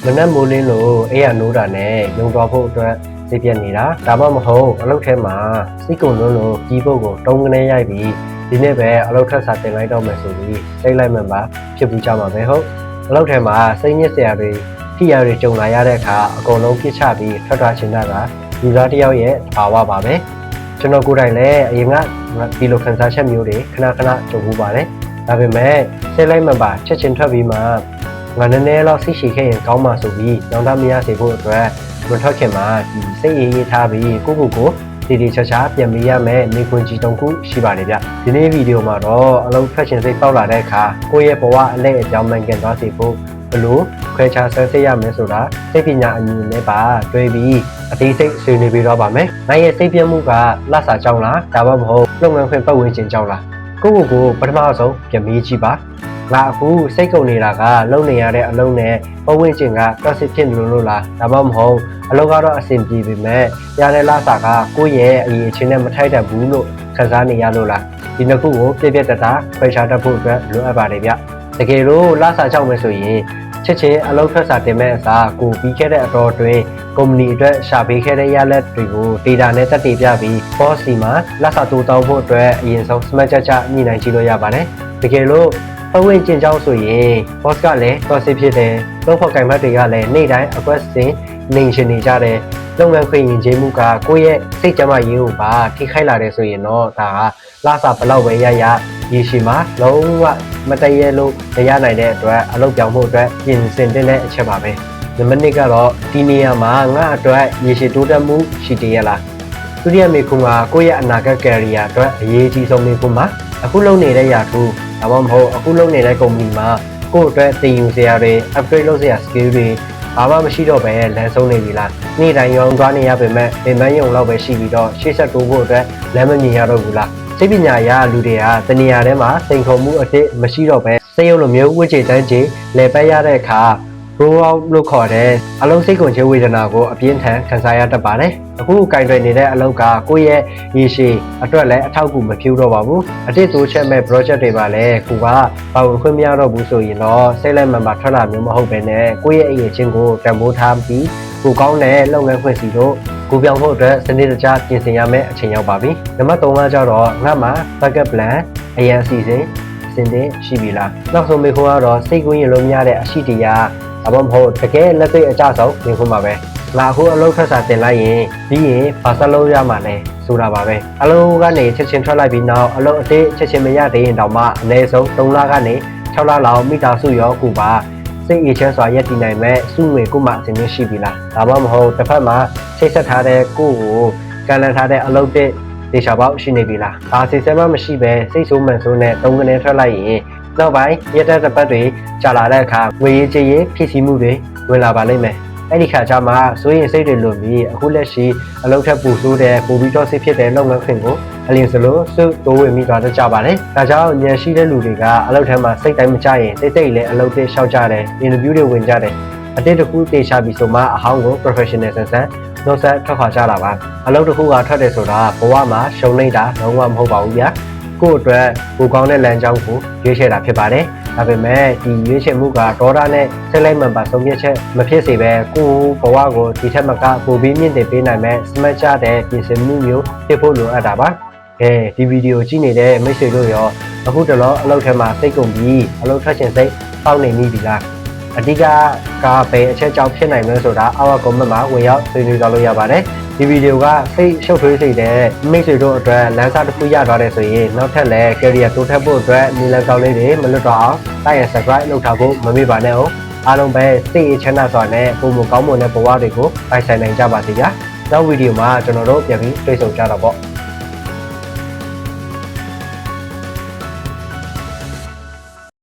မနက်မိုးလင်းလို့အေးရနိုးတာနဲ့ရုံသွားဖို့အတွက်စိတ်ပြက်နေတာဒါမှမဟုတ်အလုပ်ထဲမှာစိတ်ကုန်လုံးလို့ကြီးပုတ်ကိုတုံးကနေရိုက်ပြီးဒီနေ့ပဲအလုပ်ထက်စာတင်လိုက်တော့မယ်ဆိုပြီးစိတ်လိုက်မှန်ပါဖြစ်ပြီးကြမှာပဲဟုတ်အလုပ်ထဲမှာစိတ်ညစ်စရာတွေထိရတွေကြုံလာရတဲ့အခါအကုန်လုံးပြစ်ချပြီးထွက်သွားချင်တာကလူသားတစ်ယောက်ရဲ့ဘာဝပါပဲကျွန်တော်ကိုယ်တိုင်လည်းအရင်ကဒီလိုခံစားချက်မျိုးတွေခဏခဏကြုံမှုပါတယ်ဒါပေမဲ့စိတ်လိုက်မှန်ပါချက်ချင်းထွက်ပြီးမှငါနည်းနည်းလောက်စိတ်ရှိခဲ့ရင်ကောင်းမှာဆိုပြီးနောင်တမရစေဖို့အတွက်မထွက်ခင်မှာဒီစိတ်အေးထားပြီးကိုတည်ချာပြန်ပေးရမယ်နေခွင့်ကြီးတုံးခုရှိပါတယ်ဗျဒီနေ့ဗီဒီယိုမှာတော့အလုံးထွက်ရှင်စိတ်ပေါက်လာတဲ့အခါကိုယ့်ရဲ့ဘဝအလဲအပြောင်းမှန်ကန်သွားစေဖို့ဘလို့ခွဲခြားဆန်းစစ်ရမယ်ဆိုတာစိတ်ပညာအညီနဲ့ပါတွေ့ပြီးအသေးစိတ်ဆွေးနွေးပြီးတော့ပါမယ်။နိုင်ရဲ့စိတ်ပြည့်မှုကလဆာကြောင်းလားဒါမှမဟုတ်လုပ်ငန်းခွင်ပတ်ဝန်းကျင်ကြောင်းလားကိုပထမဆုံးပြန်မေးကြည့်ပါငါအခုစိတ်ကုန်နေတာကလုံနေရတဲ့အလုံးနဲ့ပတ်ဝန်းကျင်ကတွတ်စစ်ဖြစ်လို့လားဒါမှမဟုတ်အလုံးကတော့အဆင်ပြေပေမဲ့ရတဲ့လဆာကကိုယ့်ရဲ့အရေးအချင်းနဲ့မထိုက်တတ်ဘူးလို့ခံစားနေရလို့လားဒီနှစ်ခုကိုပြည့်တတ်ခွဲခြားတတ်ဖို့အတွက်လိုအပ်ပါတယ်ဗျတကယ်လို့လဆာကြောင့်ပဲဆိုရင်ချက်ချင်းအလုံးထွက်စာတင်မဲ့အစားကိုပြီးခဲ့တဲ့အတော်တွင်ကုမ္ပဏီအတွက်ရှာပေးခဲ့တဲ့ရလဒ်တွေကို data နဲ့တက်တည်ပြပြီး boss စီမှာလက်စာတိုးတောင်းဖို့အတွက်အရင်ဆုံး smart ချညှိနှိုင်းကြည့်လို့ရပါတယ်တကယ်လို့ပတ်ဝန်းကျင်ကြောင့်ဆိုရင် boss ကလည်းတော့စစ်ဖြစ်တယ်သုံးဖို့ကင်မတ်တွေကလည်းနေ့တိုင်းအကွက်စင်နေရှင်နေကြတယ်လုပ်ငန်းခွင်ရင်ကျေးမှုကကိုယ့်ရဲ့စိတ်ကြမ်းရေးကိုပါထိခိုက်လာတယ်ဆိုရင်တော့ဒါကလစာဘလောက်ပဲရရေရှည်မှာလုံးဝမတည့်ရလို့မရနိုင်တဲ့အတွက်အလုပ်ပြောင်းဖို့အတွက်ပြင်ဆင်တဲ့အချက်ပါပဲနံပါတ်1ကတော့ဒီနေရာမှာငါအတွက်ရေရှည်တိုးတက်မှုရှိသေးရလားဒုတိယမေးခွန်းကကိုယ့်ရဲ့အနာဂတ် career အတွက်အရေးကြီးဆုံးမေးခွန်းပါအခုလုပ်နေတဲ့ရာထူးဒါမှမဟုတ်အခုလုပ်နေတဲ့ကုမ္ပဏီမှာကိုယ့်အတွက်သင်ယူစရာတွေ upgrade လုပ်စရာ skill တွေဘာမှမရှိတော့ပဲလမ်းဆုံးနေပြီလားနေ့တိုင်းရောင်းသွားနေရပေမဲ့ပင်ပန်းရုံလောက်ပဲရှိပြီးတော့ရှေ့ဆက်တိုးဖို့အတွက်လမ်းမမြင်ရတော့ဘူးလားစိတ်ပညာရလူတွေကတနေရာထဲမှာစိန်ခေါ်မှုအစ်မရှိတော့ပဲစိတ်ရုပ်လိုမျိုးဝှေ့ချေတန်းချေလဲပတ်ရတဲ့အခါ roll out လို့ခေါ်တဲ့အလုံးစိတ်ကုန်ချေဝေဒနာကိုအပြင်းထန်ခံစားရတတ်ပါတယ်အခုကင်တွယ်နေတဲ့အလုပ်ကကိုယ့်ရဲ့ရေရှည်အတွက်လည်းအထောက်အကူမပြုတော့ပါဘူးအတစ်တိုးချက်မဲ့ project တွေပါလဲကိုကပါဝင်ခွင့်မရတော့ဘူးဆိုရင်တော့စိတ်လက်မှန်ပါထွက်လာမျိုးမဟုတ်ပဲနဲ့ကိုယ့်ရဲ့အရေးချင်းကိုတံမိုးထားပြီးကိုကောင်းတဲ့လုပ်ငန်းခွင့်စီတို့ကိုပြောင်းဖို့အတွက်စနစ်တကျပြင်ဆင်ရမယ့်အချိန်ရောက်ပါပြီနံပါတ်3ကကြတော့ငါ့မှာ backup plan အရန်အစီအစဉ်ရှိပြီလားနောက်ဆုံးမေးခွန်းကတော့စိတ်ကူးရင်လုံးများတဲ့အရှိတရားအမမဟုတ်တကယ်လက်တွေ့အကြဆုံးမြင်ခွင့်ပါပဲငါအခုအလုပ်ထွက်စာတင်လိုက်ရင်ပြီးရင်ဘာဆက်လုပ်ရမှာလဲဆိုတာပါပဲအလုပ်ကနေချက်ချင်းထွက်လိုက်ပြီးနောက်အလုပ်အသေးချက်ချင်းမရသေးရင်တောင်မှအနည်းဆုံး3လကနေ6လလောက်မိသားစုရောကိုပါစိတ်အေးချမ်းစွာရပ်တည်နိုင်မဲ့စုငွေကိုမှအစဉ်ရှိပြီလားဒါမှမဟုတ်တစ်ဖက်မှာချိတ်ဆက်ထားတဲ့ကိုကန်လန်ထားတဲ့အလုပ်တဲ့ဒေရှာပေါက်ရှိနေပြီလားဘာစီစဲမှမရှိပဲစိတ်ဆိုးမှန်ဆိုးနဲ့3ကနေထွက်လိုက်ရင်နောက်ပိုင်းရက်တဲ့တစ်ပတ်တွေကြာလာတဲ့အခါငွေရေးကြေးရေးဖြစ်စီမှုတွေဝင်လာပါလိမ့်မယ်အဲ့ဒီခါကျမှစိုးရင်စိတ်တွေလွန်ပြီးအခုလက်ရှိအလုပ်ထက်ပူဆိုးတဲ့ပူပြီးတော့စိတ်ဖြစ်တဲ့လုပ်ငန်းခွင်ကိုအလင်းစလို့စုတိုးဝင်မိသွားတတ်ကြပါတယ်ဒါကြောင့်ဉာဏ်ရှိတဲ့လူတွေကအလုပ်ထဲမှာစိတ်တိုင်းမကြရင်တိတ်တိတ်လည်းအလုပ်တွေရှောက်ကြတယ်အင်တာဗျူးတွေဝင်ကြတယ်အတစ်တစ်ခုတေချာပြီးဆိုမှအဟောင်းကို professional ဆန်းနှုတ်ဆက်ထွက်ခွာကြတာပါအလုပ်တစ်ခုကထွက်တယ်ဆိုတာဘဝမှာရှုံနေတာလုံးဝမဟုတ်ပါဘူးဗျာကိုယ့်အတွက်ကိုကောင်းတဲ့လမ်းကြောင်းကိုရွေးချယ်တာဖြစ်ပါတယ်ဒါပေမဲ့ဒီရွေးချယ်မှုကဒေါသနဲ့စိတ်လိုက်မှန်ပါဆုံးဖြတ်ချက်မဖြစ်စေပဲကိုယ့်ဘဝကိုဒီထက်မကပိုပြီးမြင့်တင်ပေးနိုင်မဲ့ smart ချတဲ့ပြင်ဆင်မှုမျိုးဖြစ်ဖို့လိုအပ်တာပါဒီဗီဒီယိုကြည့်နေတဲ့မိတ်ဆွေတို့ရောအခုတလောအလုပ်ထဲမှာစိတ်ကုန်ပြီးအလုပ်ထွက်ခြင်းစိတ်ပေါက်နေမိပြီလားအဓိကပဲအချက်ကြောင့်ဖြစ်နိုင်မလဲဆိုတာအောက်က comment မှာဝင်ရောက်ဆွေးနွေးကြလို့ရပါတယ်ဒီဗီဒီယိုကစိတ်ရှုပ်ထွေးစေတဲ့မိတ်ဆွေတို့အတွက်လမ်းစာတစ်ခုရသွားတယ်ဆိုရင်နောက်ထပ်လည်း career တိုးတက်ဖို့အတွက်နည်းလမ်းကောင်းလေးတွေမလွတ်တော့အောင်တိုက်ရ subscribe လုပ်ထားဖို့မမေ့ပါနဲ့အောင်အားလုံးပဲစိတ်အေးချမ်းသာစွာနဲ့ပုံမကောင်းမွန်တဲ့ဘဝတွေကိုပိုင်ဆိုင်နိုင်ကြပါစေဗျာနောက်ဗီဒီယိုမှာကျွန်တော်တို့ပြန်ပြီးတွေ့ဆုံကြတော့ပေါ့